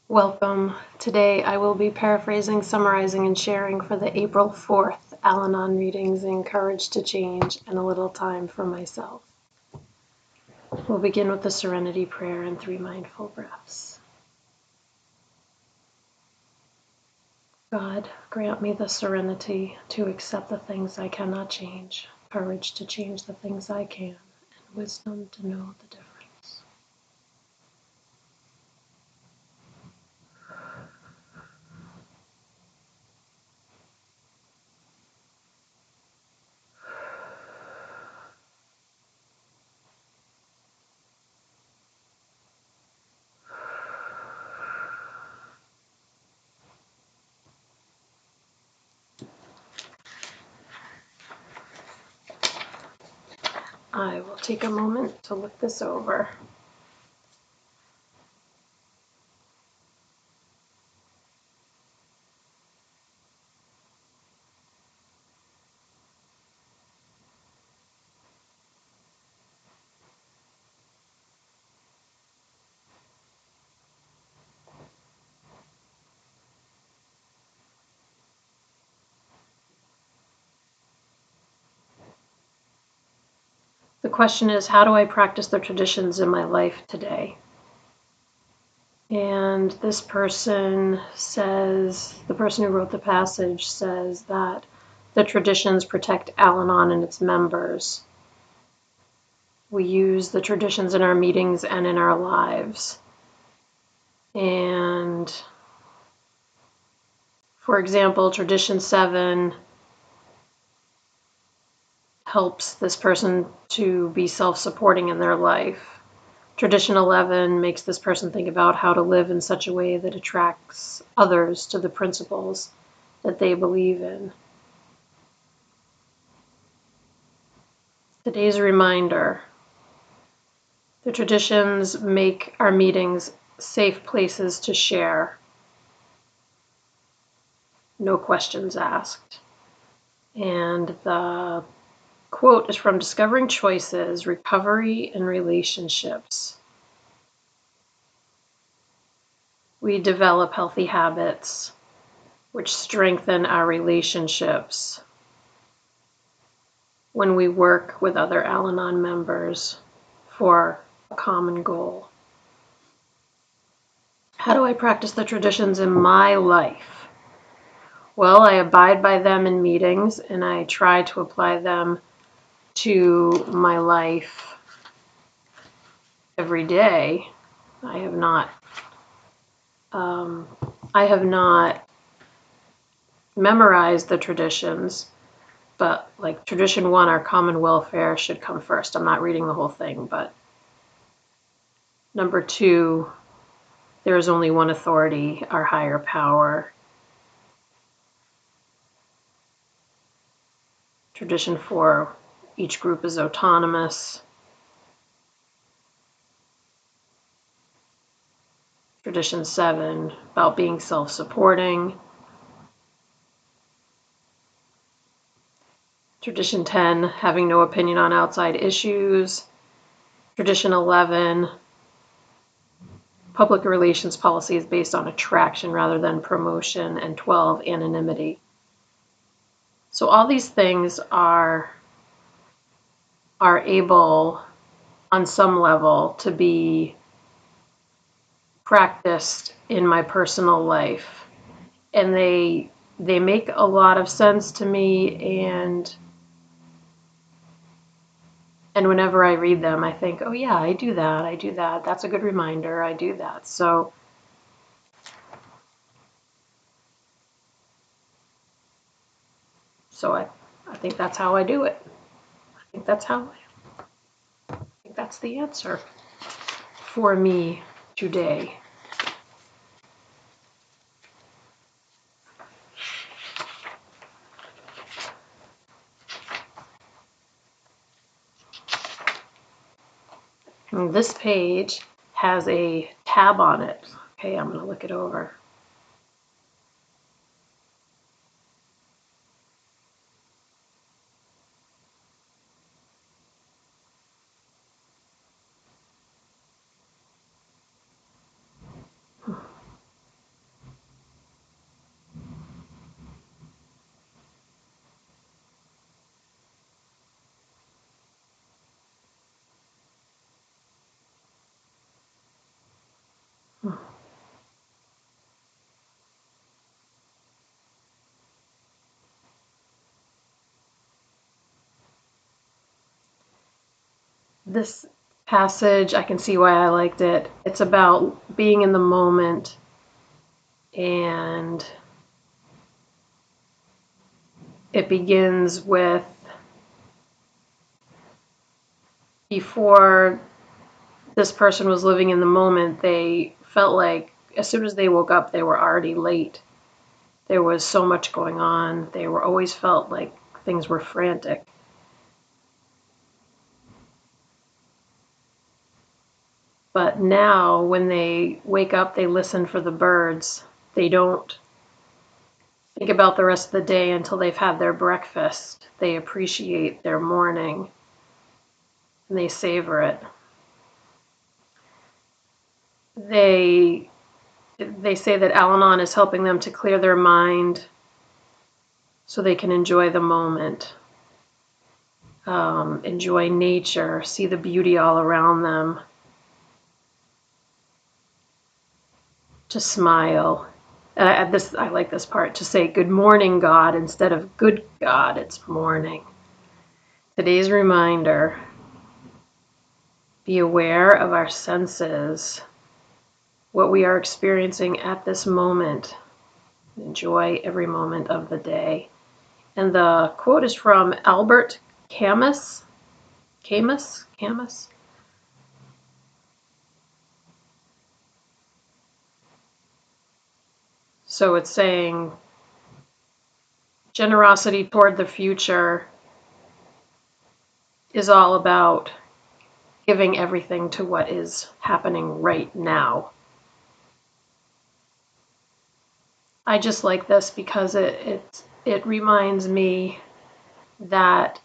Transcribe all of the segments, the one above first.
Welcome. Today I will be paraphrasing, summarizing, and sharing for the April 4th Al-Anon readings in Courage to Change and a little time for myself. We'll begin with the Serenity Prayer and 3 mindful breaths. God, grant me the serenity to accept the things I cannot change, courage to change the things I can, and wisdom to know the difference. I will take a moment to look this over. The question is, how do I practice the traditions in my life today? And this person says, the person who wrote the passage says that the traditions protect Al-Anon and its members. We use the traditions in our meetings and in our lives. And for example, Tradition 7 helps this person to be self-supporting in their life. Tradition 11 makes this person think about how to live in such a way that attracts others to the principles that they believe in. Today's reminder: the traditions make our meetings safe places to share, no questions asked. And the quote is from Discovering Choices, Recovery and Relationships. We develop healthy habits which strengthen our relationships when we work with other Al-Anon members for a common goal. How do I practice the traditions in my life? Well, I abide by them in meetings, and I try to apply them to my life every day. I have not memorized the traditions, but like Tradition 1, our common welfare should come first. I'm not reading the whole thing, but number 2, there is only one authority, our higher power. Tradition 4, each group is autonomous. Tradition 7, about being self-supporting. Tradition 10, having no opinion on outside issues. Tradition 11, public relations policy is based on attraction rather than promotion. And 12, anonymity. So all these things are able, on some level, to be practiced in my personal life. And they make a lot of sense to me, and whenever I read them, I think, oh yeah, I do that. That's a good reminder, I do that. So I think that's how I do it. I think that's the answer for me today. And this page has a tab on it. Okay, I'm going to look it over. This passage, I can see why I liked it. It's about being in the moment, and it begins with before this person was living in the moment, they felt like as soon as they woke up, they were already late. There was so much going on. They were always felt like things were frantic. But now, when they wake up, they listen for the birds. They don't think about the rest of the day until they've had their breakfast. They appreciate their morning and they savor it. They say that Al-Anon is helping them to clear their mind so they can enjoy the moment, enjoy nature, see the beauty all around them, to smile. I like this part, to say good morning, God, instead of good God, it's morning. Today's reminder: be aware of our senses, what we are experiencing at this moment. Enjoy every moment of the day. And the quote is from Albert Camus. Camus. So it's saying generosity toward the future is all about giving everything to what is happening right now. I just like this because it reminds me that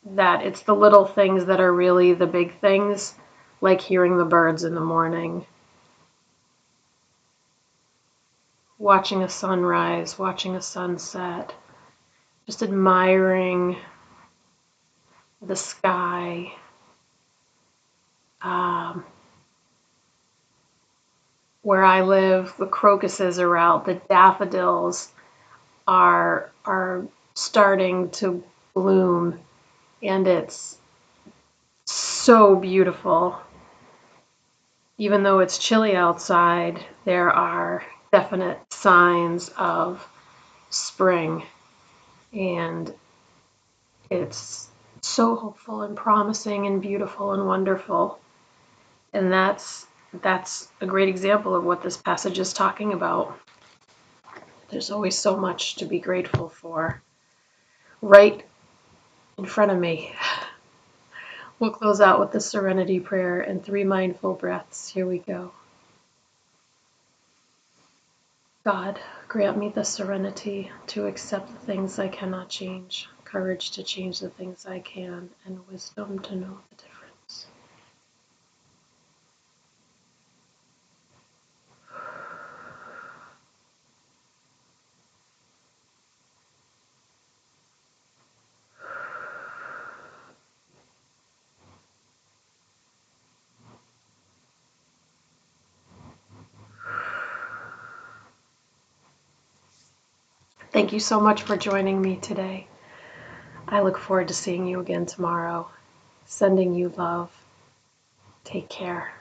it's the little things that are really the big things, like hearing the birds in the morning, watching a sunrise, watching a sunset, just admiring the sky. Where I live, the crocuses are out, the daffodils are starting to bloom, and it's so beautiful. Even though it's chilly outside, there are definite signs of spring, and it's so hopeful and promising and beautiful and wonderful. And that's a great example of what this passage is talking about. There's always so much to be grateful for right in front of me. We'll close out with the serenity prayer and 3 mindful breaths. Here we go. God, grant me the serenity to accept the things I cannot change, courage to change the things I can, and wisdom to know the difference. Thank you so much for joining me today. I look forward to seeing you again tomorrow. Sending you love. Take care.